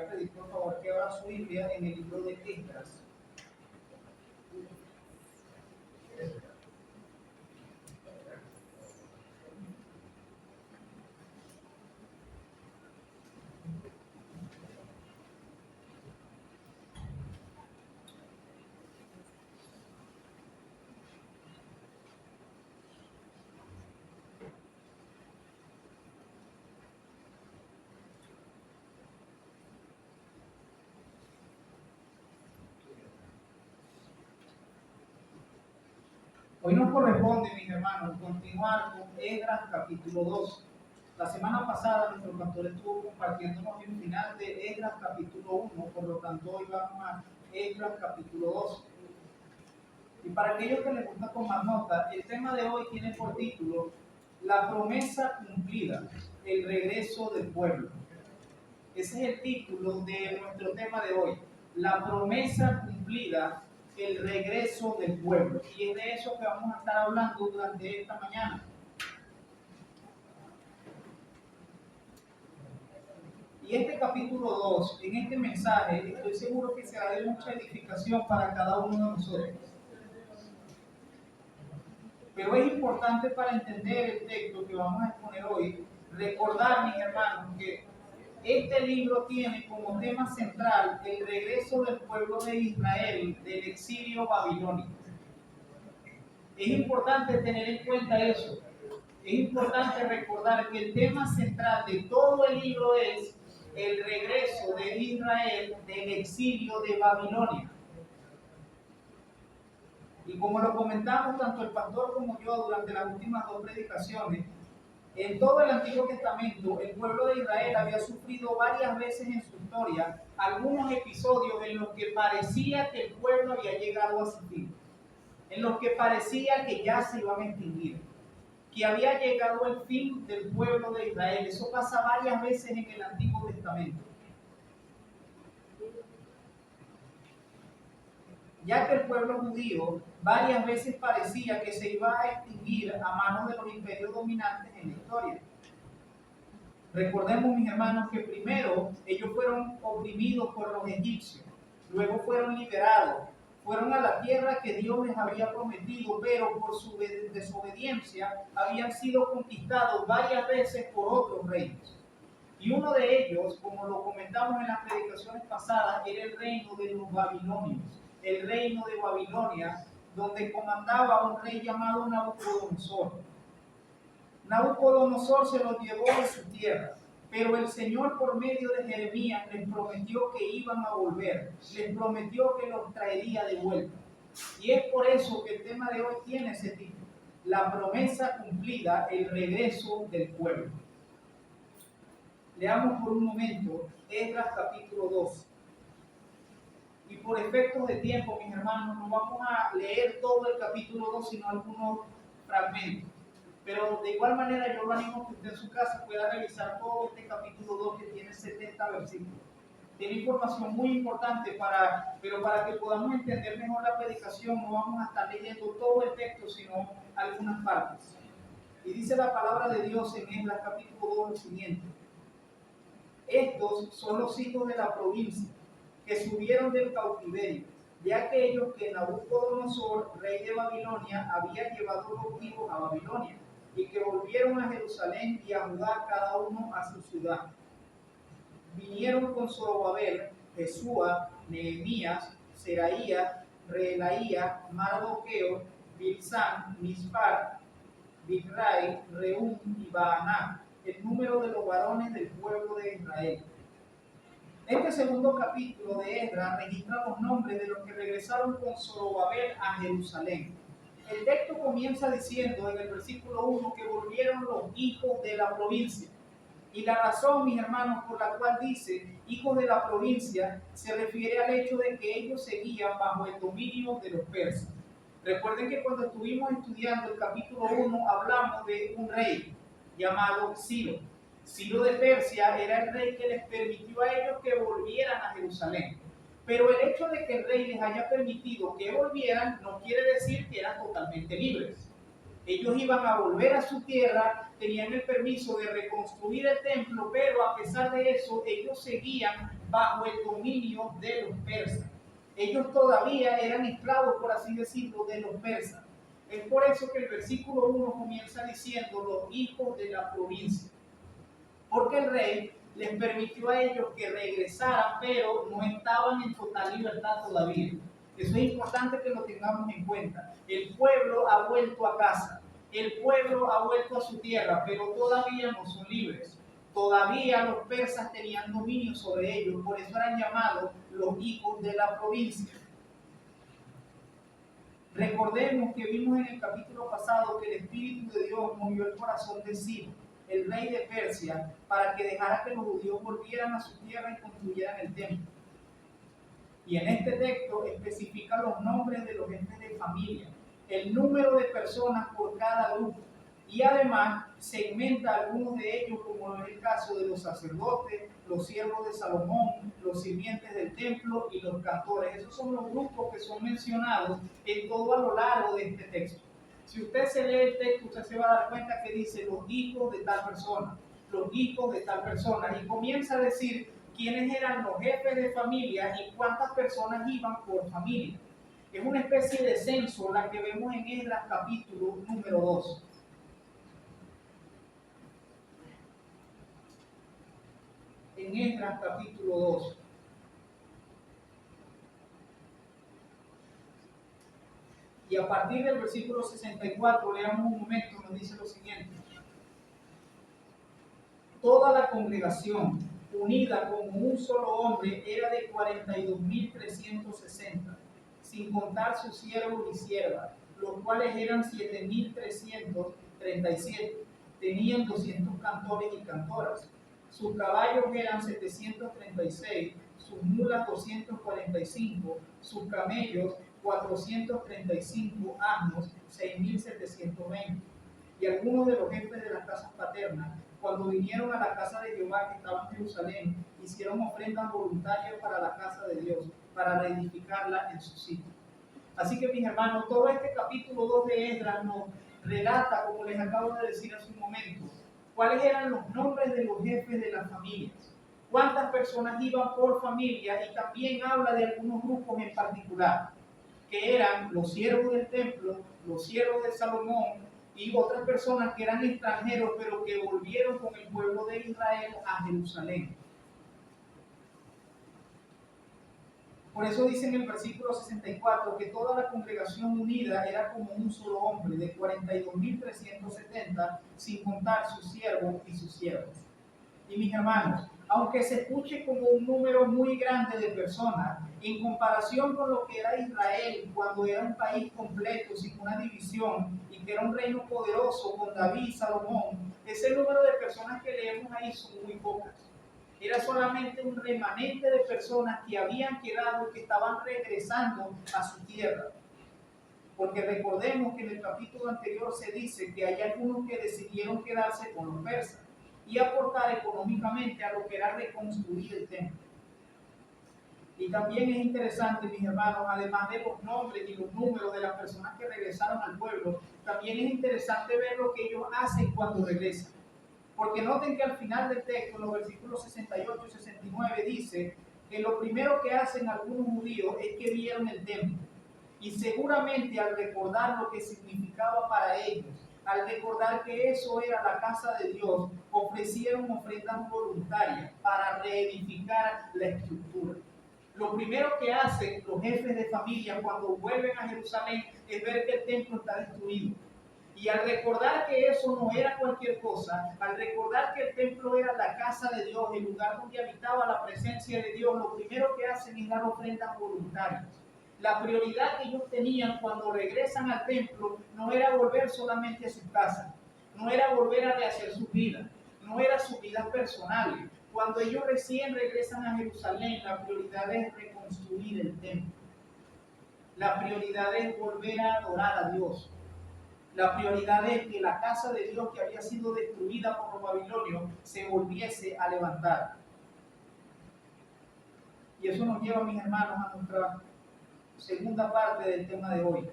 a pedir por favor que abra su Biblia en el libro de Esdras. Hoy nos corresponde, mis hermanos, continuar con Esdras capítulo 2. La semana pasada nuestro pastor estuvo compartiéndonos el final de Esdras capítulo 1, por lo tanto hoy vamos a Esdras capítulo 2. Y para aquellos que les gusta tomar nota, el tema de hoy tiene por título La promesa cumplida, el regreso del pueblo. Ese es el título de nuestro tema de hoy, la promesa cumplida, el regreso del pueblo. Y es de eso que vamos a estar hablando durante esta mañana. Y este capítulo 2, en este mensaje, estoy seguro que será de mucha edificación para cada uno de nosotros. Pero es importante para entender el texto que vamos a exponer hoy, recordar, mis hermanos, que este libro tiene como tema central el regreso del pueblo de Israel del exilio babilónico. Es importante tener en cuenta eso. Es importante recordar que el tema central de todo el libro es el regreso de Israel del exilio de Babilonia. Y como lo comentamos tanto el pastor como yo durante las últimas dos predicaciones, en todo el Antiguo Testamento, el pueblo de Israel había sufrido varias veces en su historia algunos episodios en los que parecía que el pueblo había llegado a su fin, en los que parecía que ya se iban a extinguir, que había llegado el fin del pueblo de Israel. Eso pasa varias veces en el Antiguo Testamento. Ya que el pueblo judío varias veces parecía que se iba a extinguir a manos de los imperios dominantes en la historia. Recordemos, mis hermanos, que primero ellos fueron oprimidos por los egipcios, luego fueron liberados, fueron a la tierra que Dios les había prometido, pero por su desobediencia habían sido conquistados varias veces por otros reyes. Y uno de ellos, como lo comentamos en las predicaciones pasadas, era el reino de los babilonios, el reino de Babilonia, donde comandaba un rey llamado Nabucodonosor. Nabucodonosor se los llevó de su tierra, pero el Señor por medio de Jeremías les prometió que iban a volver, les prometió que los traería de vuelta. Y es por eso que el tema de hoy tiene ese título, la promesa cumplida, el regreso del pueblo. Leamos por un momento Esdras capítulo 2. Y por efectos de tiempo, mis hermanos, no vamos a leer todo el capítulo 2, sino algunos fragmentos. Pero de igual manera yo lo animo que usted en su casa pueda revisar todo este capítulo 2 que tiene 70 versículos. Tiene información muy importante, pero para que podamos entender mejor la predicación no vamos a estar leyendo todo el texto, sino algunas partes. Y dice la palabra de Dios en Esdras capítulo 2 lo siguiente. Estos son los hijos de la provincia que subieron del cautiverio, de aquellos que Nabucodonosor, rey de Babilonia, había llevado cautivos a Babilonia, y que volvieron a Jerusalén y a Judá, cada uno a su ciudad. Vinieron con Zorobabel, Jesúa, Nehemías, Seraías, Reelaía, Mardoqueo, Bilsán, Mispar, Bigrai, Reúm y Baaná, el número de los varones del pueblo de Israel. Este segundo capítulo de Esdras registra los nombres de los que regresaron con Zorobabel a Jerusalén. El texto comienza diciendo en el versículo 1 que volvieron los hijos de la provincia. Y la razón, mis hermanos, por la cual dice hijos de la provincia, se refiere al hecho de que ellos seguían bajo el dominio de los persas. Recuerden que cuando estuvimos estudiando el capítulo 1 hablamos de un rey llamado Ciro. Ciro de Persia era el rey que les permitió a ellos que volvieran a Jerusalén. Pero el hecho de que el rey les haya permitido que volvieran no quiere decir que eran totalmente libres. Ellos iban a volver a su tierra, tenían el permiso de reconstruir el templo, pero a pesar de eso, ellos seguían bajo el dominio de los persas. Ellos todavía eran esclavos, por así decirlo, de los persas. Es por eso que el versículo 1 comienza diciendo los hijos de la provincia. Porque el rey les permitió a ellos que regresaran, pero no estaban en total libertad todavía. Eso es importante que lo tengamos en cuenta. El pueblo ha vuelto a casa, el pueblo ha vuelto a su tierra, pero todavía no son libres. Todavía los persas tenían dominio sobre ellos, por eso eran llamados los hijos de la provincia. Recordemos que vimos en el capítulo pasado que el Espíritu de Dios movió el corazón de Ciro, el rey de Persia, para que dejara que los judíos volvieran a su tierra y construyeran el templo. Y en este texto especifica los nombres de los jefes de familia, el número de personas por cada grupo, y además segmenta a algunos de ellos, como en el caso de los sacerdotes, los siervos de Salomón, los sirvientes del templo y los cantores. Esos son los grupos que son mencionados en todo a lo largo de este texto. Si usted se lee el texto, usted se va a dar cuenta que dice los hijos de tal persona, los hijos de tal persona, y comienza a decir quiénes eran los jefes de familia y cuántas personas iban por familia. Es una especie de censo la que vemos en Esdras capítulo número 2. En Esdras capítulo 2. Y a partir del versículo 64, leamos un momento, nos dice lo siguiente. Toda la congregación, unida como un solo hombre, era de 42.360, sin contar sus siervos y siervas, los cuales eran 7.337. Tenían 200 cantores y cantoras. Sus caballos eran 736, sus mulas 245, sus camellos 435 asnos, 6.720. Y algunos de los jefes de las casas paternas, cuando vinieron a la casa de Jehová que estaba en Jerusalén, hicieron ofrendas voluntarias para la casa de Dios, para reedificarla en su sitio. Así que, mis hermanos, todo este capítulo 2 de Esdras nos relata, como les acabo de decir hace un momento, cuáles eran los nombres de los jefes de las familias, cuántas personas iban por familia, y también habla de algunos grupos en particular, que eran los siervos del templo, los siervos de Salomón, y otras personas que eran extranjeros, pero que volvieron con el pueblo de Israel a Jerusalén. Por eso dice en el versículo 64 que toda la congregación unida era como un solo hombre, de 42.370, sin contar sus siervos y sus siervas. Y mis hermanos, aunque se escuche como un número muy grande de personas, en comparación con lo que era Israel cuando era un país completo, sin una división, y que era un reino poderoso con David y Salomón, ese número de personas que leemos ahí son muy pocas. Era solamente un remanente de personas que habían quedado, que estaban regresando a su tierra. Porque recordemos que en el capítulo anterior se dice que hay algunos que decidieron quedarse con los persas y aportar económicamente a lo que era reconstruir el templo. Y también es interesante, mis hermanos, además de los nombres y los números de las personas que regresaron al pueblo, también es interesante ver lo que ellos hacen cuando regresan. Porque noten que al final del texto, en los versículos 68 y 69, dice que lo primero que hacen algunos judíos es que vieron el templo. Y seguramente al recordar lo que significaba para ellos, al recordar que eso era la casa de Dios, ofrecieron ofrendas voluntarias para reedificar la estructura. Lo primero que hacen los jefes de familia cuando vuelven a Jerusalén es ver que el templo está destruido. Y al recordar que eso no era cualquier cosa, al recordar que el templo era la casa de Dios, el lugar donde habitaba la presencia de Dios, lo primero que hacen es dar ofrendas voluntarias. La prioridad que ellos tenían cuando regresan al templo no era volver solamente a su casa, no era volver a rehacer su vida, no era sus vidas personales. Cuando ellos recién regresan a Jerusalén, la prioridad es reconstruir el templo. La prioridad es volver a adorar a Dios. La prioridad es que la casa de Dios que había sido destruida por los babilonios se volviese a levantar. Y eso nos lleva, mis hermanos, a nuestra segunda parte del tema de hoy.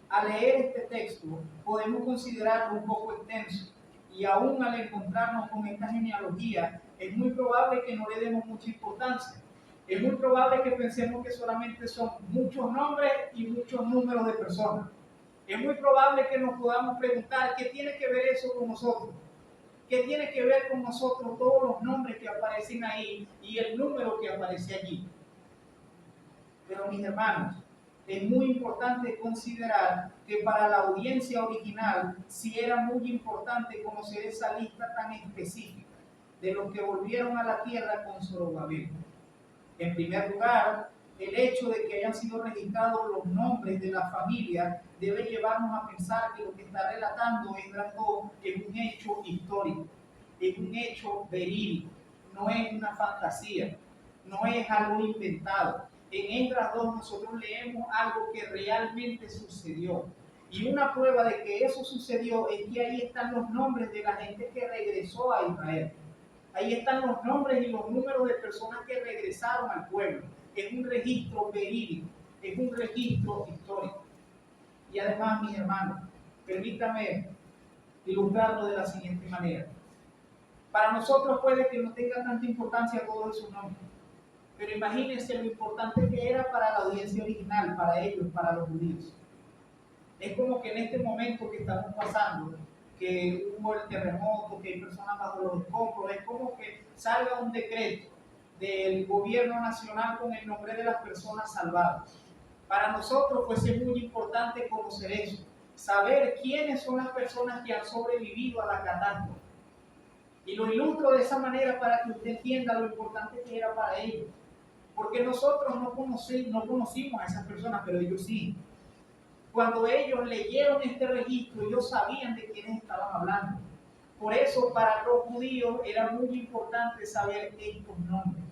Al leer este texto podemos considerarlo un poco extenso, y aún al encontrarnos con esta genealogía es muy probable que no le demos mucha importancia. Es muy probable que pensemos que solamente son muchos nombres y muchos números de personas. Es muy probable que nos podamos preguntar qué tiene que ver eso con nosotros. ¿Qué tiene que ver con nosotros todos los nombres que aparecen ahí y el número que aparece allí? Pero mis hermanos, es muy importante considerar que para la audiencia original sí era muy importante conocer esa lista tan específica de los que volvieron a la tierra con Zorobabel. En primer lugar, el hecho de que hayan sido registrados los nombres de la familia debe llevarnos a pensar que lo que está relatando Esdras 2 es un hecho histórico, es un hecho verídico, no es una fantasía, no es algo inventado. En Esdras 2 nosotros leemos algo que realmente sucedió. Y una prueba de que eso sucedió es que ahí están los nombres de la gente que regresó a Israel. Ahí están los nombres y los números de personas que regresaron al pueblo. Es un registro verídico, es un registro histórico. Y además, mis hermanos, permítame ilustrarlo de la siguiente manera. Para nosotros puede que no tenga tanta importancia todos esos nombres, pero imagínense lo importante que era para la audiencia original, para ellos, para los judíos. Es como que en este momento que estamos pasando, que hubo el terremoto, que hay personas bajo los escombros, es como que salga un decreto del gobierno nacional con el nombre de las personas salvadas. Para nosotros pues es muy importante conocer eso, saber quiénes son las personas que han sobrevivido a la catástrofe. Y lo ilustro de esa manera para que usted entienda lo importante que era para ellos. Porque nosotros no conocimos a esas personas, pero ellos sí. Cuando ellos leyeron este registro, ellos sabían de quiénes estaban hablando. Por eso, para los judíos era muy importante saber estos nombres,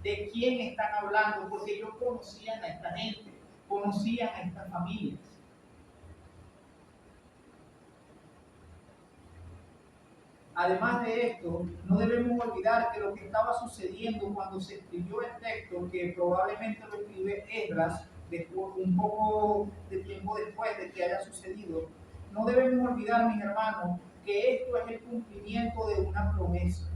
de quién están hablando, porque ellos conocían a esta gente, conocían a estas familias. Además de esto, no debemos olvidar que lo que estaba sucediendo cuando se escribió el texto, que probablemente lo escribe Esdras, un poco de tiempo después de que haya sucedido, no debemos olvidar, mis hermanos, que esto es el cumplimiento de una promesa.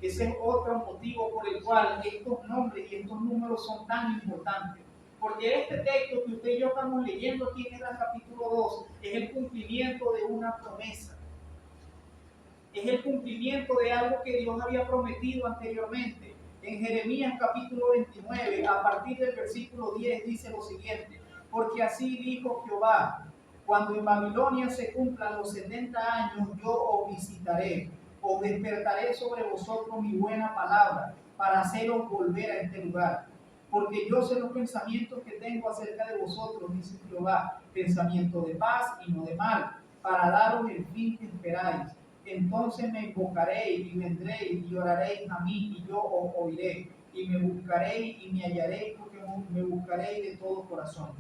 Ese es otro motivo por el cual estos nombres y estos números son tan importantes. Porque este texto que usted y yo estamos leyendo aquí en el capítulo 2 es el cumplimiento de una promesa. Es el cumplimiento de algo que Dios había prometido anteriormente. En Jeremías capítulo 29, a partir del versículo 10, dice lo siguiente: porque así dijo Jehová, cuando en Babilonia se cumplan los 70 años, yo os visitaré, os despertaré sobre vosotros mi buena palabra, para haceros volver a este lugar. Porque yo sé los pensamientos que tengo acerca de vosotros, dice Jehová, pensamiento de paz y no de mal, para daros el fin que esperáis. Entonces me invocaréis y vendréis y oraréis a mí y yo os oiré. Y me buscaréis y me hallaréis, porque me buscaréis de todo corazón.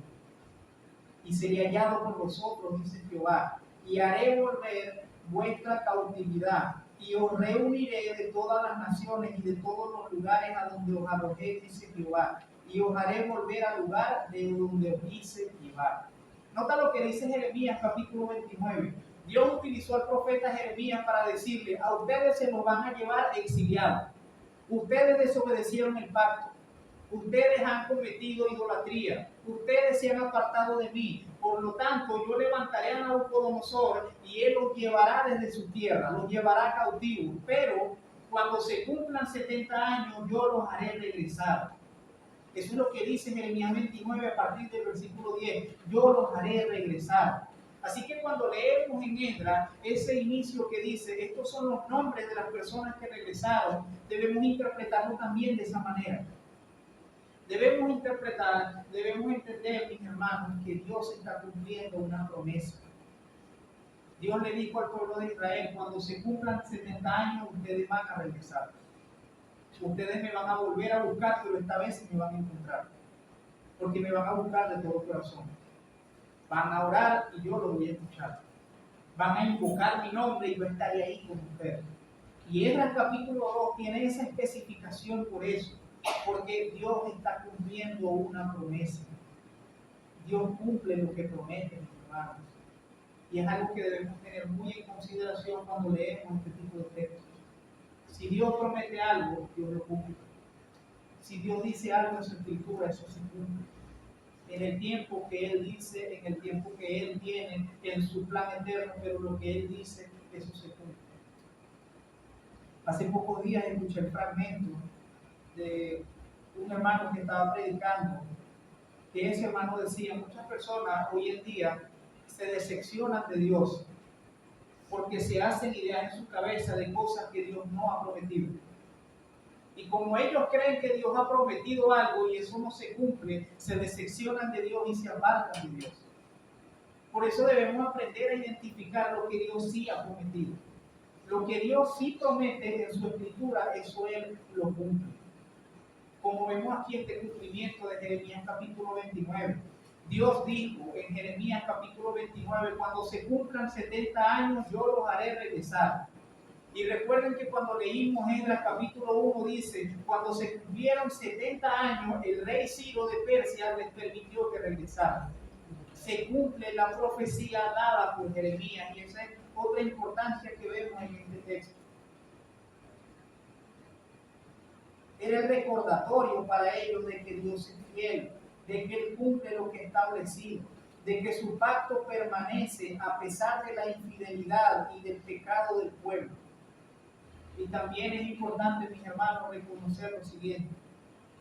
Y seré hallado por vosotros, dice Jehová, y haré volver vuestra cautividad, y os reuniré de todas las naciones y de todos los lugares a donde os arrojé, dice Jehová, y os haré volver al lugar de donde os hice llevar. Nota lo que dice Jeremías capítulo 29. Dios utilizó al profeta Jeremías para decirle: a ustedes se los van a llevar exiliados. Ustedes desobedecieron el pacto. Ustedes han cometido idolatría. Ustedes se han apartado de mí. Por lo tanto, yo levantaré a Nabucodonosor y él los llevará desde su tierra, los llevará cautivos. Pero cuando se cumplan 70 años, yo los haré regresar. Eso es lo que dice Jeremías 29 a partir del versículo 10. Yo los haré regresar. Así que cuando leemos en Esdras ese inicio que dice, estos son los nombres de las personas que regresaron, debemos interpretarlo también de esa manera. Debemos interpretar, debemos entender, mis hermanos, que Dios está cumpliendo una promesa. Dios le dijo al pueblo de Israel: cuando se cumplan 70 años, ustedes van a regresar. Ustedes me van a volver a buscar, pero esta vez me van a encontrar. Porque me van a buscar de todo corazón. Van a orar y yo los voy a escuchar. Van a invocar mi nombre y yo estaré ahí con ustedes. Y Esdras capítulo 2 tiene esa especificación por eso. Porque Dios está cumpliendo una promesa. Dios cumple lo que promete, mis hermanos. Y es algo que debemos tener muy en consideración cuando leemos este tipo de textos. Si Dios promete algo, Dios lo cumple. Si Dios dice algo en su escritura, eso se cumple. En el tiempo que Él dice, en el tiempo que Él tiene, en su plan eterno, pero lo que Él dice, eso se cumple. Hace pocos días escuché el fragmento de un hermano que estaba predicando, que ese hermano decía, muchas personas hoy en día se decepcionan de Dios porque se hacen ideas en su cabeza de cosas que Dios no ha prometido. Y como ellos creen que Dios ha prometido algo y eso no se cumple, se decepcionan de Dios y se apartan de Dios. Por eso debemos aprender a identificar lo que Dios sí ha prometido. Lo que Dios sí promete en su escritura, eso Él lo cumple. Como vemos aquí este cumplimiento de Jeremías capítulo 29. Dios dijo en Jeremías capítulo 29, cuando se cumplan 70 años, yo los haré regresar. Y recuerden que cuando leímos en el capítulo 1 dice, cuando se cumplieron 70 años, el rey Ciro de Persia les permitió que regresaran. Se cumple la profecía dada por Jeremías y esa es otra importancia que vemos en este texto. Era el recordatorio para ellos de que Dios es fiel, de que Él cumple lo que ha establecido, de que su pacto permanece a pesar de la infidelidad y del pecado del pueblo. Y también es importante, mis hermanos, reconocer lo siguiente.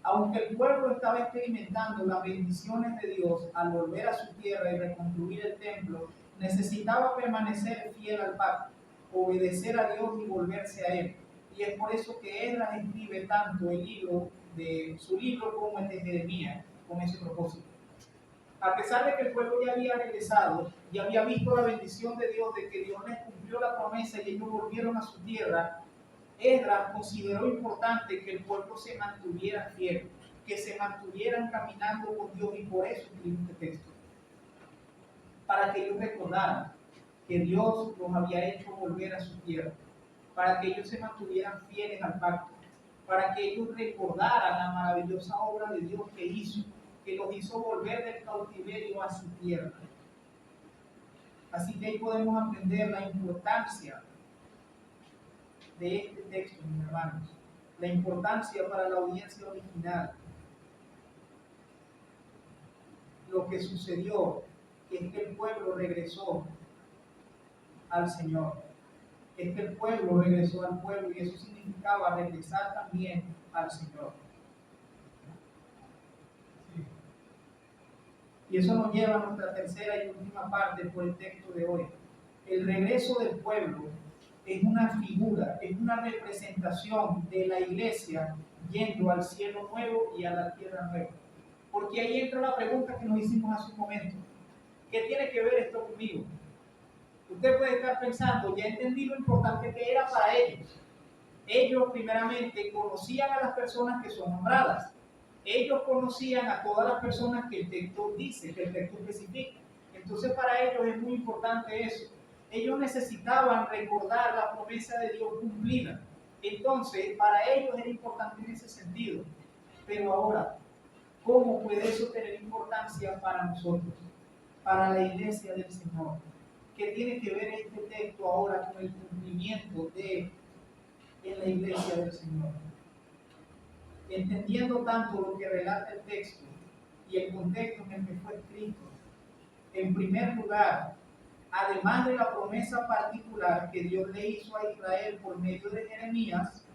Aunque el pueblo estaba experimentando las bendiciones de Dios al volver a su tierra y reconstruir el templo, necesitaba permanecer fiel al pacto, obedecer a Dios y volverse a Él. Y es por eso que Esdras escribe tanto el libro de su libro como el de Jeremías, con ese propósito. A pesar de que el pueblo ya había regresado, ya había visto la bendición de Dios, de que Dios les cumplió la promesa y ellos volvieron a su tierra, Esdras consideró importante que el pueblo se mantuviera fiel, que se mantuvieran caminando con Dios, y por eso escribió este texto. Para que ellos recordaran que Dios los había hecho volver a su tierra, para que ellos se mantuvieran fieles al pacto, para que ellos recordaran la maravillosa obra de Dios que hizo, que los hizo volver del cautiverio a su tierra. Así que ahí podemos aprender la importancia de este texto, mis hermanos, la importancia para la audiencia original. Lo que sucedió es que el pueblo regresó al Señor, es que el pueblo regresó al pueblo, y eso significaba regresar también al Señor. Y eso nos lleva a nuestra tercera y última parte por el texto de hoy. El regreso del pueblo es una figura, es una representación de la iglesia yendo al cielo nuevo y a la tierra nueva. Porque ahí entra la pregunta que nos hicimos hace un momento. ¿Qué tiene que ver esto conmigo? Usted puede estar pensando, ya entendí lo importante que era para ellos. Ellos primeramente conocían a las personas que son nombradas. Ellos conocían a todas las personas que el texto dice, que el texto especifica. Entonces para ellos es muy importante eso. Ellos necesitaban recordar la promesa de Dios cumplida. Entonces para ellos era importante en ese sentido. Pero ahora, ¿cómo puede eso tener importancia para nosotros? Para la iglesia del Señor. ¿Qué tiene que ver este texto ahora con el cumplimiento en la iglesia del Señor? Entendiendo tanto lo que relata el texto y el contexto en el que fue escrito, en primer lugar, además de la promesa particular que Dios le hizo a Israel por medio de Jeremías,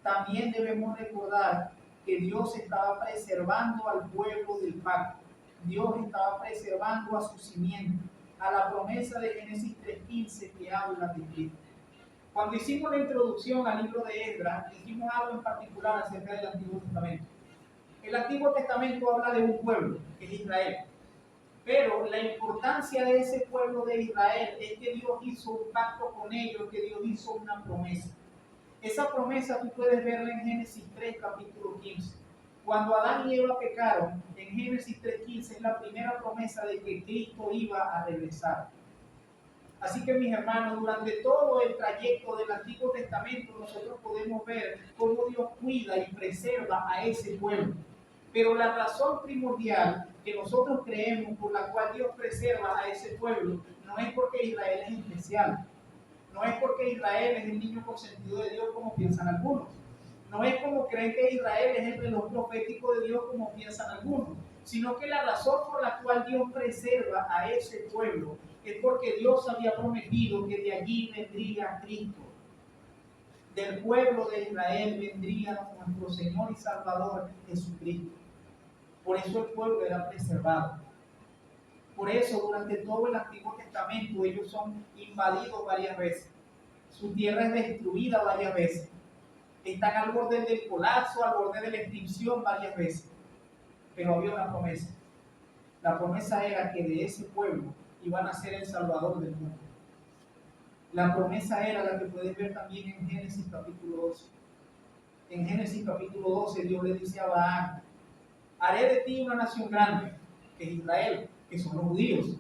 también debemos recordar que Dios estaba preservando al pueblo del pacto. Dios estaba preservando a su simiente, a la promesa de Génesis 3:15 que habla de Cristo. Cuando hicimos la introducción al libro de Esdras, dijimos algo en particular acerca del Antiguo Testamento. El Antiguo Testamento habla de un pueblo, que es Israel. Pero la importancia de ese pueblo de Israel es que Dios hizo un pacto con ellos, que Dios hizo una promesa. Esa promesa tú puedes verla en Génesis 3, capítulo 15. Cuando Adán y Eva pecaron, en Génesis 3:15 es la primera promesa de que Cristo iba a regresar. Así que, mis hermanos, durante todo el trayecto del Antiguo Testamento nosotros podemos ver cómo Dios cuida y preserva a ese pueblo. Pero la razón primordial que nosotros creemos por la cual Dios preserva a ese pueblo no es porque Israel es especial. No es porque Israel es el niño consentido de Dios como piensan algunos. No es como creen que Israel es el reloj profético de Dios como piensan algunos, sino que la razón por la cual Dios preserva a ese pueblo es porque Dios había prometido que de allí vendría Cristo. Del pueblo de Israel vendría nuestro Señor y Salvador Jesucristo. Por eso el pueblo era preservado. Por eso durante todo el Antiguo Testamento ellos son invadidos varias veces. Su tierra es destruida varias veces. Están al borde del colapso, al borde de la extinción varias veces. Pero había una promesa. La promesa era que de ese pueblo iban a ser el Salvador del mundo. La promesa era la que puedes ver también en Génesis capítulo 12. En Génesis capítulo 12 Dios le dice a Abraham: haré de ti una nación grande, que es Israel, que son los judíos.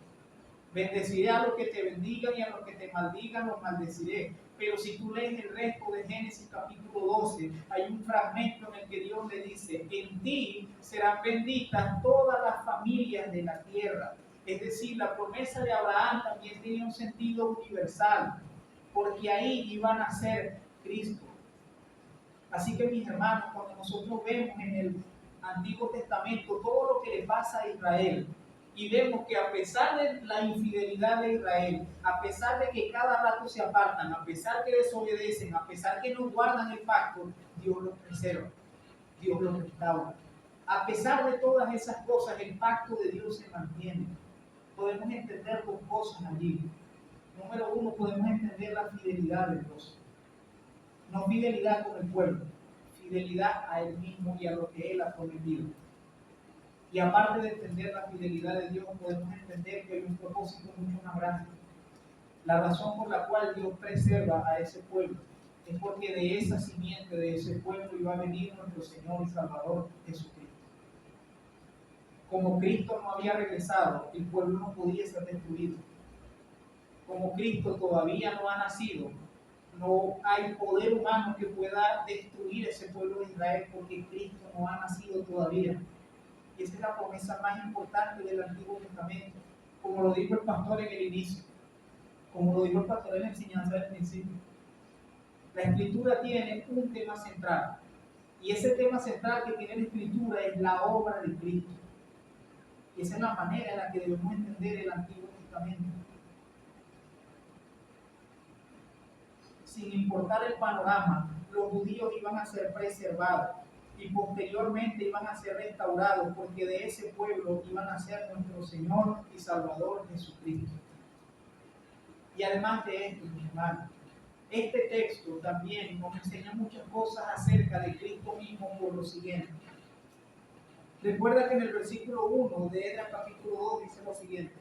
Bendeciré a los que te bendigan y a los que te maldigan los maldeciré. Pero si tú lees el resto de Génesis capítulo 12, hay un fragmento en el que Dios le dice: en ti serán benditas todas las familias de la tierra. Es decir, la promesa de Abraham también tenía un sentido universal, porque ahí iban a ser Cristo. Así que, mis hermanos, cuando nosotros vemos en el Antiguo Testamento todo lo que le pasa a Israel, y vemos que a pesar de la infidelidad de Israel, a pesar de que cada rato se apartan, a pesar que desobedecen, a pesar que no guardan el pacto, Dios los preserva, Dios los restaura. A pesar de todas esas cosas, el pacto de Dios se mantiene. Podemos entender dos cosas allí. Número uno, podemos entender la fidelidad de Dios. No fidelidad con el pueblo, fidelidad a Él mismo y a lo que Él ha prometido. Y aparte de entender la fidelidad de Dios, podemos entender que hay un propósito mucho más grande. La razón por la cual Dios preserva a ese pueblo es porque de esa simiente, de ese pueblo, iba a venir nuestro Señor y Salvador Jesucristo. Como Cristo no había regresado, el pueblo no podía ser destruido. Como Cristo todavía no ha nacido, no hay poder humano que pueda destruir ese pueblo de Israel, porque Cristo no ha nacido todavía. Y esa es la promesa más importante del Antiguo Testamento, como lo dijo el pastor en el inicio, como lo dijo el pastor en la enseñanza del principio. La Escritura tiene un tema central, y ese tema central que tiene la Escritura es la obra de Cristo. Y esa es la manera en la que debemos entender el Antiguo Testamento. Sin importar el panorama, los judíos iban a ser preservados y posteriormente iban a ser restaurados, porque de ese pueblo iban a ser nuestro Señor y Salvador Jesucristo. Y además de esto, mis hermanos, este texto también nos enseña muchas cosas acerca de Cristo mismo por lo siguiente. Recuerda que en el versículo 1 de Esdras capítulo 2 dice lo siguiente: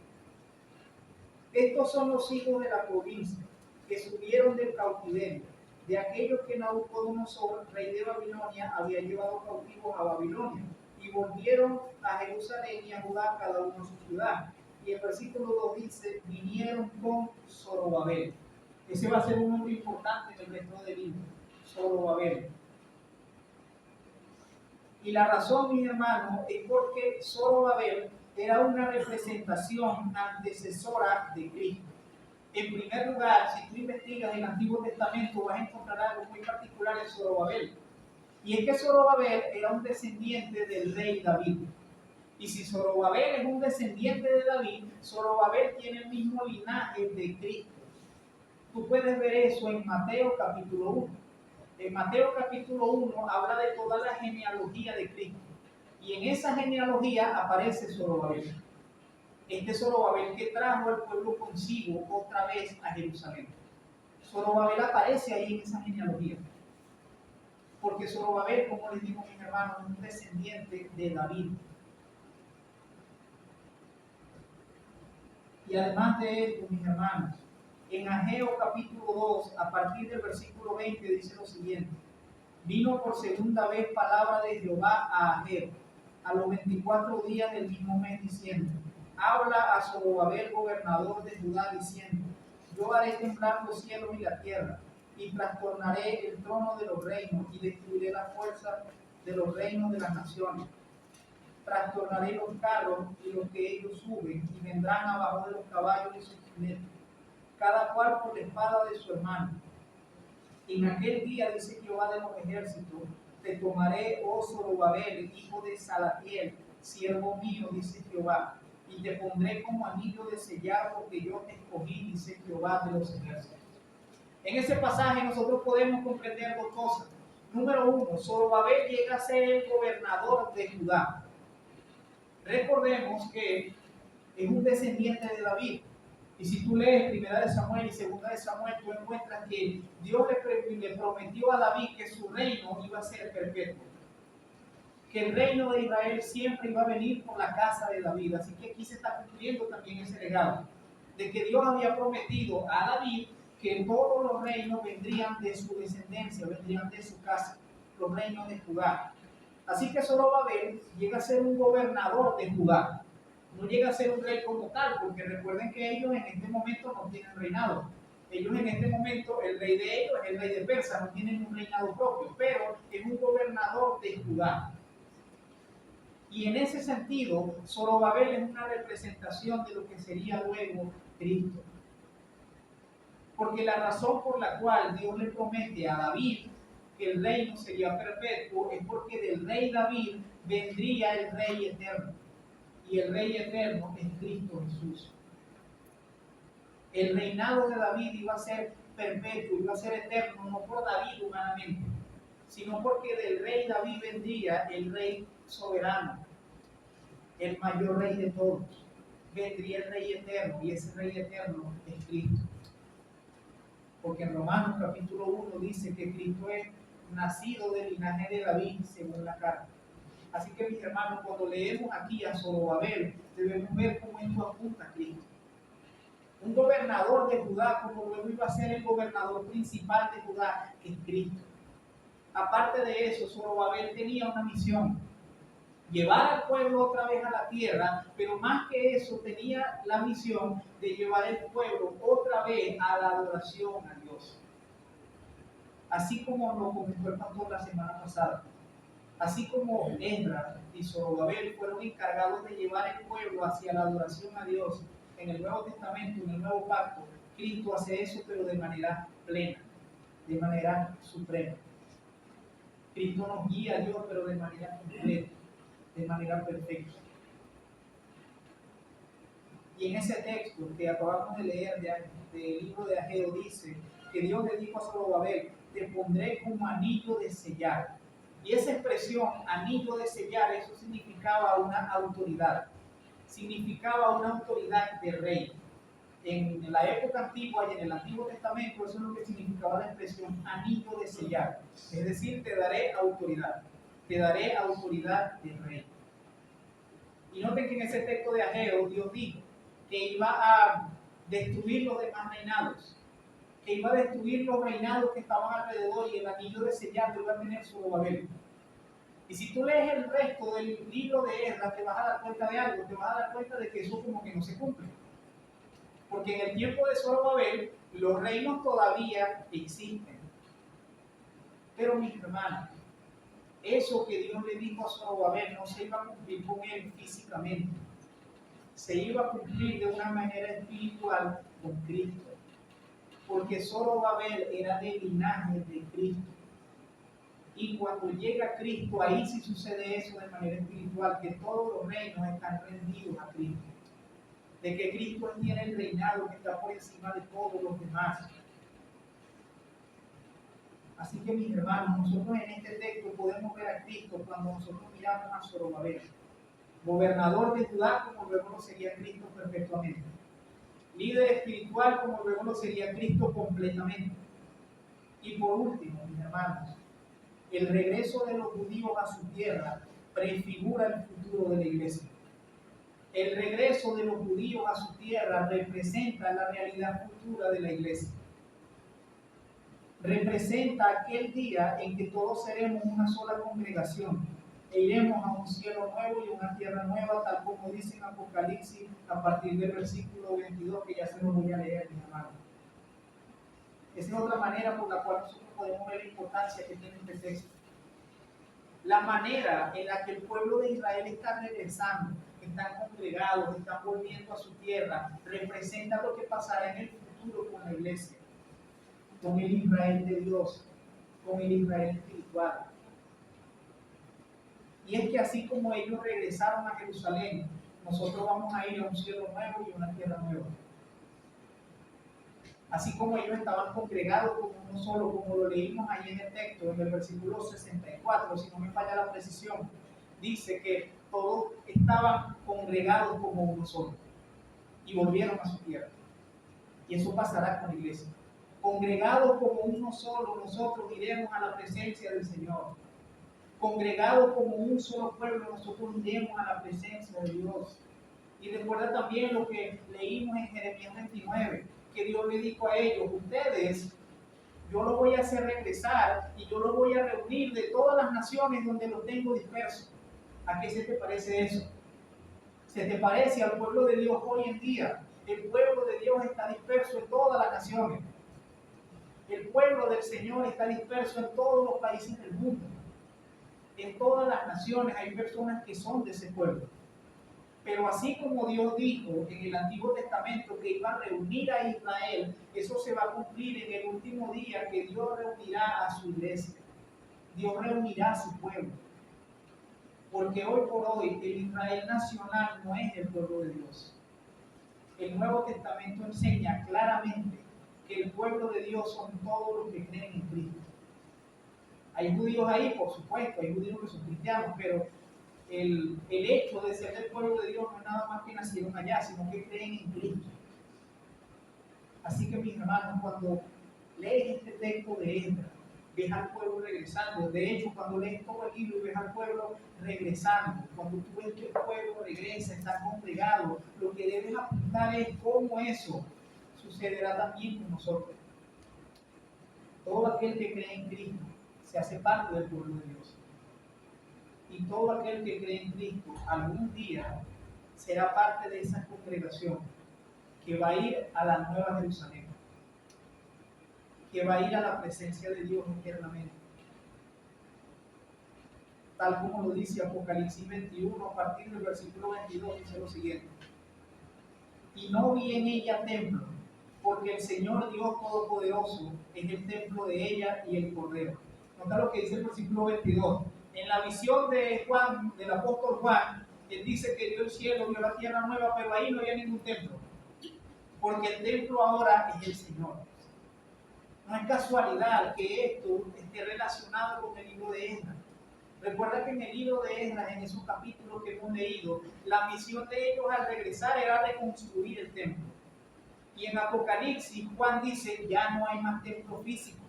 estos son los hijos de la provincia que subieron del cautiverio, de aquellos que Nabucodonosor, rey de Babilonia, había llevado cautivos a Babilonia, y volvieron a Jerusalén y a Judá, cada uno a su ciudad. Y el versículo 2 dice: vinieron con Zorobabel. Ese va a ser un nombre importante en el resto del libro, Zorobabel. Y la razón, mis hermanos, es porque Zorobabel era una representación antecesora de Cristo. En primer lugar, si tú investigas el Antiguo Testamento, vas a encontrar algo muy particular en Zorobabel. Y es que Zorobabel era un descendiente del rey David. Y si Zorobabel es un descendiente de David, Zorobabel tiene el mismo linaje de Cristo. Tú puedes ver eso en Mateo capítulo 1. En Mateo capítulo 1 habla de toda la genealogía de Cristo. Y en esa genealogía aparece Zorobabel. Este Zorobabel que trajo al pueblo consigo otra vez a Jerusalén. Zorobabel aparece ahí en esa genealogía. Porque Zorobabel, como les digo mis hermanos, es un descendiente de David. Y además de esto, mis hermanos, en Ageo capítulo 2, a partir del versículo 20, dice lo siguiente: vino por segunda vez palabra de Jehová a Ageo, a los 24 días del mismo mes, diciendo: habla a Zorobabel, gobernador de Judá, diciendo: yo haré temblar los cielos y la tierra, y trastornaré el trono de los reinos, y destruiré la fuerza de los reinos de las naciones. Trastornaré los carros y los que ellos suben, y vendrán abajo de los caballos y sus jinetes. cada cual por la espada de su hermano. En aquel día, dice Jehová de los ejércitos, te tomaré, oh Zorobabel, hijo de Salatiel, siervo mío, dice Jehová, y te pondré como anillo de sellar, porque yo te escogí, dice Jehová de los ejércitos. En ese pasaje nosotros podemos comprender dos cosas. Número uno, Zorobabel llega a ser el gobernador de Judá. Recordemos que es un descendiente de David. Y si tú lees 1 de Samuel y 2 de Samuel, tú encuentras que Dios le prometió a David que su reino iba a ser perpetuo. Que el reino de Israel siempre iba a venir por la casa de David. Así que aquí se está cumpliendo también ese legado. De que Dios había prometido a David que todos los reinos vendrían de su descendencia, vendrían de su casa, los reinos de Judá. Así que Zorobabel llega a ser un gobernador de Judá. No llega a ser un rey como tal, porque recuerden que ellos en este momento no tienen reinado. Ellos en este momento, el rey de ellos es el rey de Persia, no tienen un reinado propio, pero es un gobernador de Judá. Y en ese sentido, Zorobabel es una representación de lo que sería luego Cristo. Porque la razón por la cual Dios le promete a David que el reino sería perpetuo es porque del rey David vendría el rey eterno. Y el rey eterno es Cristo Jesús. El reinado de David iba a ser perpetuo, iba a ser eterno, no por David humanamente, sino porque del rey David vendría el rey soberano, el mayor rey de todos. Vendría el rey eterno, y ese rey eterno es Cristo. Porque en Romanos capítulo 1 dice que Cristo es nacido del linaje de David según la carne. Así que mis hermanos, cuando leemos aquí a Zorobabel, debemos ver cómo esto apunta a Cristo. Un gobernador de Judá, como luego iba a ser el gobernador principal de Judá, que es Cristo. Aparte de eso, Zorobabel tenía una misión: llevar al pueblo otra vez a la tierra, pero más que eso, tenía la misión de llevar el pueblo otra vez a la adoración a Dios. Así como lo comentó el pastor la semana pasada. Así como Esdras y Zorobabel fueron encargados de llevar el pueblo hacia la adoración a Dios en el Nuevo Testamento, en el Nuevo Pacto, Cristo hace eso, pero de manera plena, de manera suprema. Cristo nos guía a Dios, pero de manera completa, de manera perfecta. Y en ese texto que acabamos de leer del libro de Ageo dice que Dios le dijo a Zorobabel: te pondré como anillo de sellar. Y esa expresión, anillo de sellar, eso significaba una autoridad. Significaba una autoridad de rey. En la época antigua y en el Antiguo Testamento, eso es lo que significaba la expresión anillo de sellar. Es decir, te daré autoridad. Te daré autoridad de rey. Y noten que en ese texto de Ageo, Dios dijo que iba a destruir los demás reinados. Que iba a destruir los reinados que estaban alrededor, y el anillo de sellar lo iba a tener Zorobabel. Y si tú lees el resto del libro de Esdras, te vas a dar cuenta de algo, te vas a dar cuenta de que eso como que no se cumple. Porque en el tiempo de Zorobabel, los reinos todavía existen. Pero mis hermanos, eso que Dios le dijo a Zorobabel no se iba a cumplir con él físicamente. Se iba a cumplir de una manera espiritual con Cristo. Porque Zorobabel era del linaje de Cristo. Y cuando llega Cristo, ahí sí sucede eso de manera espiritual, que todos los reinos están rendidos a Cristo. De que Cristo tiene el reinado que está por encima de todos los demás. Así que mis hermanos, nosotros en este texto podemos ver a Cristo cuando nosotros miramos a Zorobabel, gobernador de Judá, como luego lo sería Cristo perpetuamente. Líder espiritual, como luego lo sería Cristo completamente. Y por último, mis hermanos, el regreso de los judíos a su tierra prefigura el futuro de la iglesia. El regreso de los judíos a su tierra representa la realidad futura de la iglesia. Representa aquel día en que todos seremos una sola congregación e iremos a un cielo nuevo y una tierra nueva, tal como dice en Apocalipsis a partir del versículo 22, que ya se lo voy a leer, mis hermanos. Esa es otra manera por la cual nosotros podemos ver la importancia que tiene este texto. La manera en la que el pueblo de Israel está regresando, están congregados, están volviendo a su tierra, representa lo que pasará en el futuro futuro con la iglesia, con el Israel de Dios, con el Israel espiritual. Y es que así como ellos regresaron a Jerusalén, nosotros vamos a ir a un cielo nuevo y una tierra nueva. Así como ellos estaban congregados como uno solo, como lo leímos ahí en el texto, en el versículo 64, si no me falla la precisión, dice que todos estaban congregados como uno solo y volvieron a su tierra. Y eso pasará con la iglesia. Congregados como uno solo, nosotros iremos a la presencia del Señor. Congregados como un solo pueblo, nosotros iremos a la presencia de Dios. Y recuerda también lo que leímos en Jeremías 29, que Dios le dijo a ellos: ustedes, yo los voy a hacer regresar y yo los voy a reunir de todas las naciones donde los tengo dispersos. ¿A qué se te parece eso? ¿Se te parece al pueblo de Dios hoy en día? El pueblo de Dios está disperso en todas las naciones. El pueblo del Señor está disperso en todos los países del mundo. En todas las naciones hay personas que son de ese pueblo. Pero así como Dios dijo en el Antiguo Testamento que iba a reunir a Israel, eso se va a cumplir en el último día, que Dios reunirá a su iglesia. Dios reunirá a su pueblo. Porque hoy por hoy el Israel nacional no es el pueblo de Dios. El Nuevo Testamento enseña claramente que el pueblo de Dios son todos los que creen en Cristo. Hay judíos ahí, por supuesto, hay judíos que son cristianos, pero el hecho de ser del pueblo de Dios no es nada más que nacieron allá, sino que creen en Cristo. Así que, mis hermanos, cuando lees este texto de Esdras, ves al pueblo regresando. De hecho, cuando lees todo el libro y ves al pueblo regresando, cuando tú ves que el pueblo regresa, está congregado, lo que debes apuntar es cómo eso sucederá también con nosotros. Todo aquel que cree en Cristo se hace parte del pueblo de Dios. Y todo aquel que cree en Cristo algún día será parte de esa congregación que va a ir a la Nueva Jerusalén, que va a ir a la presencia de Dios eternamente. Tal como lo dice Apocalipsis 21, a partir del versículo 22, dice lo siguiente: y no vi en ella templo, porque el Señor Dios Todopoderoso es el templo de ella y el Cordero. Nota lo que dice el versículo 22. En la visión de Juan, del apóstol Juan, él dice que vio el cielo, vio la tierra nueva, pero ahí no había ningún templo, porque el templo ahora es el Señor. No es casualidad que esto esté relacionado con el libro de Esdras. Recuerda que en el libro de Esdras, en esos capítulos que hemos leído, la misión de ellos al regresar era reconstruir el templo. Y en Apocalipsis, Juan dice: ya no hay más templo físico,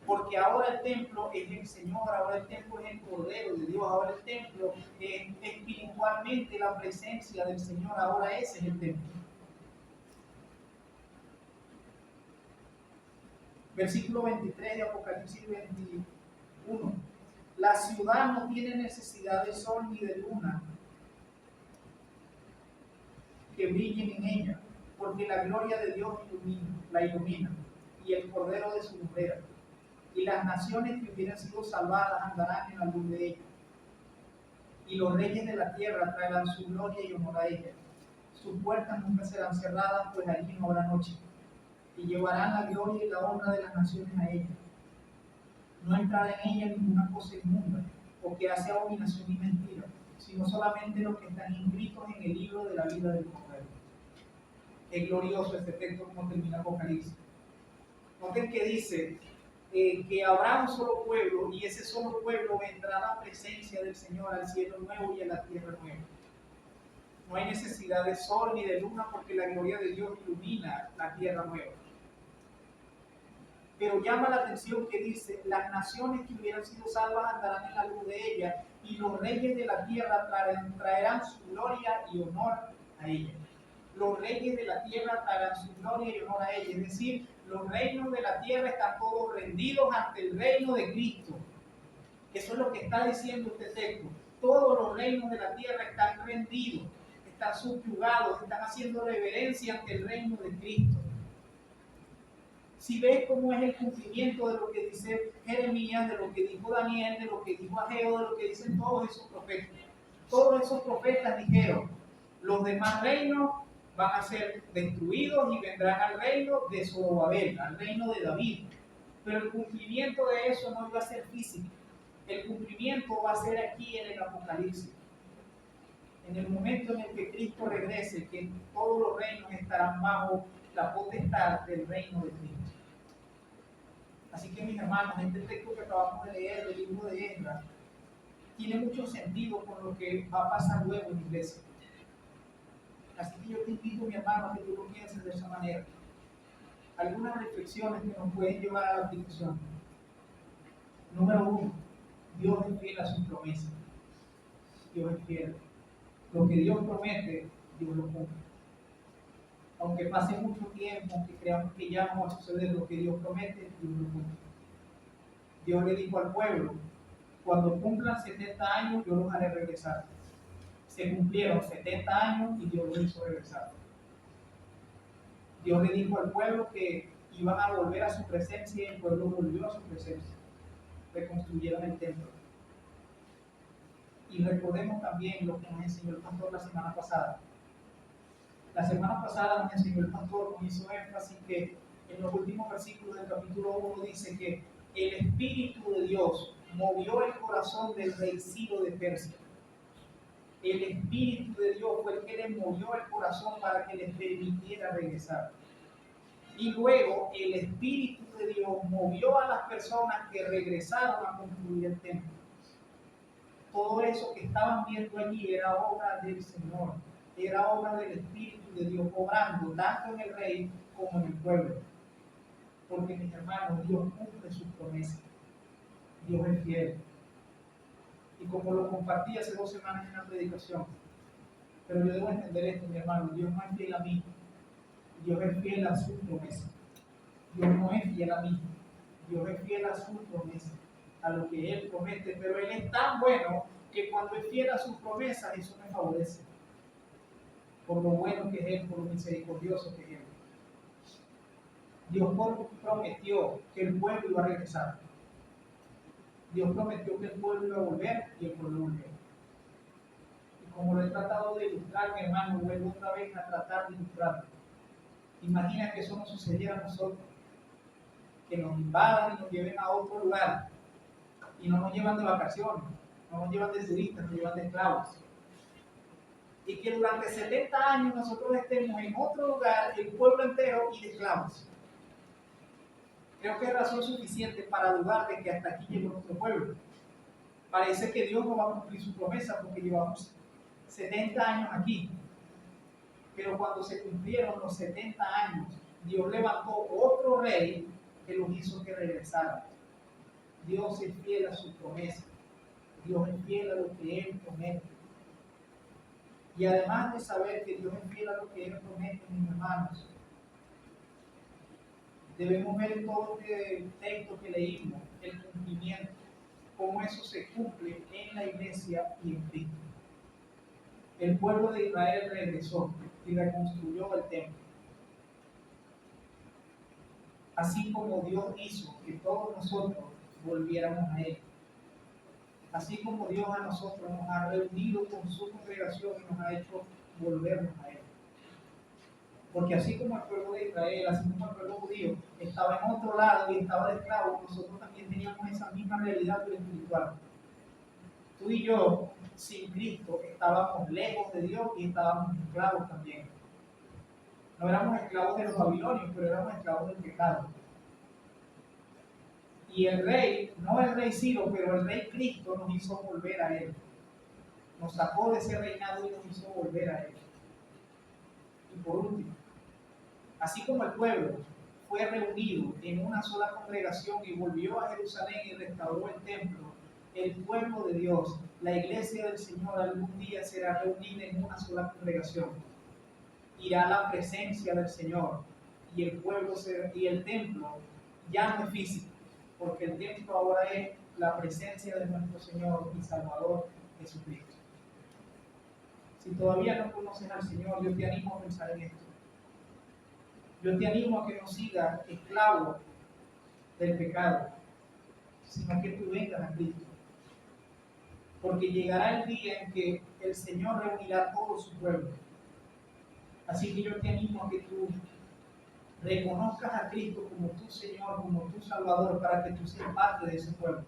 porque ahora el templo es el Señor, ahora el templo es el Cordero de Dios, ahora el templo es espiritualmente la presencia del Señor, ahora ese es el templo. Versículo 23 de Apocalipsis 21. La ciudad no tiene necesidad de sol ni de luna que brillen en ella, porque la gloria de Dios la ilumina, y el Cordero de su lumbrera. Y las naciones que hubieran sido salvadas andarán en la luz de ella. Y los reyes de la tierra traerán su gloria y honor a ella. Sus puertas nunca serán cerradas, pues allí no habrá noche. Y llevarán la gloria y la honra de las naciones a ella. No entrará en ella ninguna cosa inmunda, o que hace abominación y mentira, sino solamente los que están inscritos en el libro de la vida del Cordero. Es glorioso este texto como termina Apocalipsis. Noten que dice que habrá un solo pueblo, y ese solo pueblo vendrá a la presencia del Señor, al cielo nuevo y a la tierra nueva. No hay necesidad de sol ni de luna, porque la gloria de Dios ilumina la tierra nueva. Pero llama la atención que dice: las naciones que hubieran sido salvas andarán en la luz de ella, y los reyes de la tierra traerán su gloria y honor a ella. Los reyes de la tierra traerán su gloria y honor a ella. Es decir, los reinos de la tierra están todos rendidos ante el reino de Cristo. Eso es lo que está diciendo este texto. Todos los reinos de la tierra están rendidos, están subyugados, están haciendo reverencia ante el reino de Cristo. Si ves cómo es el cumplimiento de lo que dice Jeremías, de lo que dijo Daniel, de lo que dijo Ageo, de lo que dicen todos esos profetas. Todos esos profetas dijeron: los demás reinos van a ser destruidos y vendrán al reino de Zorobabel, al reino de David. Pero el cumplimiento de eso no iba a ser físico. El cumplimiento va a ser aquí en el Apocalipsis. En el momento en el que Cristo regrese, que todos los reinos estarán bajo la potestad del reino de Cristo. Así que, mis hermanos, este texto que acabamos de leer del libro de Esdras tiene mucho sentido con lo que va a pasar luego en la iglesia. Así que yo te invito, mi hermano, a que tú lo pienses de esa manera. Algunas reflexiones que nos pueden llevar a la aplicación. Número 1, Dios es fiel a sus promesas. Dios es fiel. Lo que Dios promete, Dios lo cumple. Aunque pase mucho tiempo, aunque creamos que ya no va a suceder lo que Dios promete, Dios lo cumple. Dios le dijo al pueblo, cuando cumplan 70 años, yo los haré regresar. Se cumplieron 70 años y Dios los hizo regresar. Dios le dijo al pueblo que iban a volver a su presencia y el pueblo volvió a su presencia. Reconstruyeron el templo. Y recordemos también lo que nos enseñó el pastor la semana pasada. La semana pasada nos enseñó el pastor, nos hizo énfasis que en los últimos versículos del capítulo 1 dice que el Espíritu de Dios movió el corazón del rey Ciro de Persia. El Espíritu de Dios fue el que le movió el corazón para que les permitiera regresar. Y luego el Espíritu de Dios movió a las personas que regresaron a construir el templo. Todo eso que estaban viendo allí era obra del Señor, era obra del Espíritu de Dios obrando tanto en el rey como en el pueblo. Porque, mis hermanos, Dios cumple sus promesas. Dios es fiel. Y como lo compartí hace 2 semanas en la predicación, pero yo debo entender esto, mi hermano, Dios no es fiel a mí, Dios es fiel a su promesa. Dios no es fiel a mí, Dios es fiel a su promesa, a lo que Él promete, pero Él es tan bueno que cuando es fiel a sus promesas, eso me favorece, por lo bueno que es Él, por lo misericordioso que es Él. Dios prometió que el pueblo iba a regresar. Dios prometió que el pueblo iba a volver y el pueblo volvió. Y como lo he tratado de ilustrar, mi hermano, vuelvo otra vez a tratar de ilustrarlo. Imagina que eso no sucediera a nosotros, que nos invadan y nos lleven a otro lugar y no nos llevan de vacaciones, no nos llevan de turistas, nos llevan de esclavos. Y que durante 70 años nosotros estemos en otro lugar, el pueblo entero y de esclavos. Creo que es razón suficiente para dudar de que hasta aquí llegó nuestro pueblo. Parece que Dios no va a cumplir su promesa porque llevamos 70 años aquí. Pero cuando se cumplieron los 70 años, Dios levantó otro rey que los hizo que regresaran. Dios es fiel a su promesa. Dios es fiel a lo que Él promete. Y además de saber que Dios es fiel a lo que Él promete, mis hermanos, debemos ver todo este texto que leímos, el cumplimiento, cómo eso se cumple en la iglesia y en Cristo. El pueblo de Israel regresó y reconstruyó el templo. Así como Dios hizo que todos nosotros volviéramos a Él. Así como Dios a nosotros nos ha reunido con su congregación y nos ha hecho volvernos a Él. Porque así como el pueblo de Israel, así como el pueblo judío estaba en otro lado y estaba de esclavo, nosotros también teníamos esa misma realidad pero espiritual. Tú y yo, sin Cristo, estábamos lejos de Dios y estábamos esclavos también. No éramos esclavos de los babilonios, pero éramos esclavos del pecado. Y el rey, no el rey Ciro, pero el rey Cristo nos hizo volver a Él. Nos sacó de ese reinado y nos hizo volver a Él. Y por último, así como el pueblo fue reunido en una sola congregación y volvió a Jerusalén y restauró el templo, el pueblo de Dios, la iglesia del Señor, algún día será reunida en una sola congregación. Irá a la presencia del Señor y el pueblo y el templo ya no es físico, porque el templo ahora es la presencia de nuestro Señor y Salvador Jesucristo. Si todavía no conoces al Señor, yo te animo a pensar en esto. Yo te animo a que no sigas esclavo del pecado, sino que tú vengas a Cristo. Porque llegará el día en que el Señor reunirá a todo su pueblo. Así que yo te animo a que tú reconozcas a Cristo como tu Señor, como tu Salvador, para que tú seas parte de ese pueblo.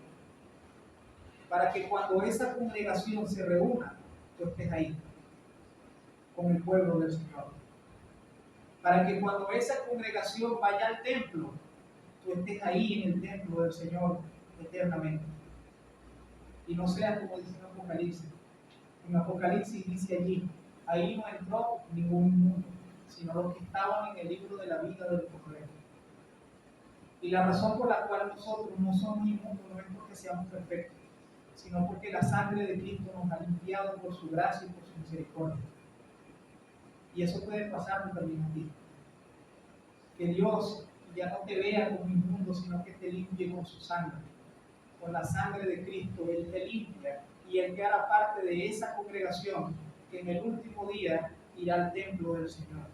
Para que cuando esa congregación se reúna, tú estés ahí, con el pueblo del Señor. Para que cuando esa congregación vaya al templo, tú estés ahí en el templo del Señor eternamente. Y no seas como dice en Apocalipsis. En Apocalipsis dice allí, ahí no entró ningún inmundo, sino los que estaban en el libro de la vida del Cordero. Y la razón por la cual nosotros no somos inmundos no es porque seamos perfectos, sino porque la sangre de Cristo nos ha limpiado por su gracia y por su misericordia. Y eso puede pasar también a ti. Que Dios ya no te vea como inmundo, sino que te limpie con su sangre. Con la sangre de Cristo, Él te limpia y Él te hará parte de esa congregación que en el último día irá al templo del Señor.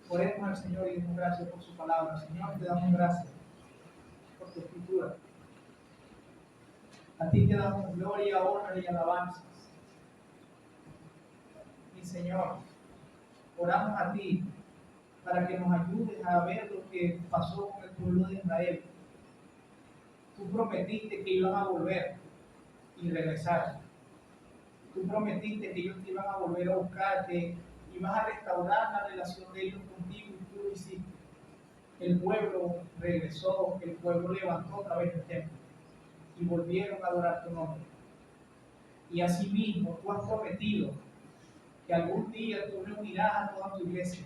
Oremos al Señor y demos gracias por su palabra. Señor, te damos gracias por tu escritura. A ti te damos gloria, honra y alabanzas. Mi Señor, oramos a ti para que nos ayudes a ver lo que pasó con el pueblo de Israel. Tú prometiste que iban a volver y regresar. Tú prometiste que ellos te iban a volver a buscar, que ibas a restaurar la relación de ellos contigo y tú lo hiciste. El pueblo regresó, el pueblo levantó otra vez el templo y volvieron a adorar tu nombre. Y asimismo tú has prometido que algún día tú reunirás a toda tu iglesia.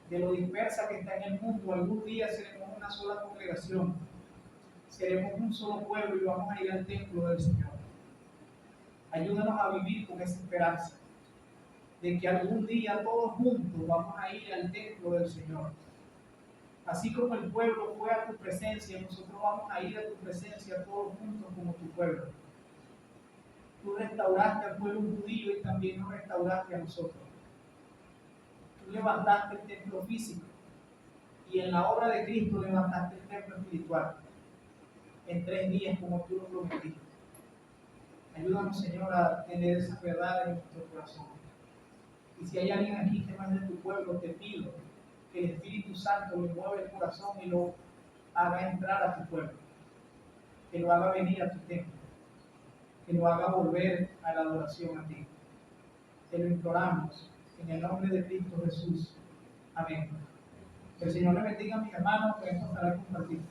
De lo dispersa que está en el mundo, algún día seremos una sola congregación, seremos un solo pueblo y vamos a ir al templo del Señor. Ayúdanos a vivir con esa esperanza de que algún día todos juntos vamos a ir al templo del Señor. Así como el pueblo fue a tu presencia, nosotros vamos a ir a tu presencia todos juntos como tu pueblo. Tú restauraste al pueblo judío y también nos restauraste a nosotros. Tú levantaste el templo físico y en la obra de Cristo levantaste el templo espiritual en 3 días como tú lo prometiste. Ayúdanos, Señor, a tener esa verdad en nuestro corazón. Y si hay alguien aquí que no es de tu pueblo, te pido que el Espíritu Santo le mueva el corazón y lo haga entrar a tu pueblo, que lo haga venir a tu templo, que lo haga volver a la adoración a ti. Te lo imploramos en el nombre de Cristo Jesús. Amén. Que el Señor le bendiga a mis hermanos, que esto estará compartido.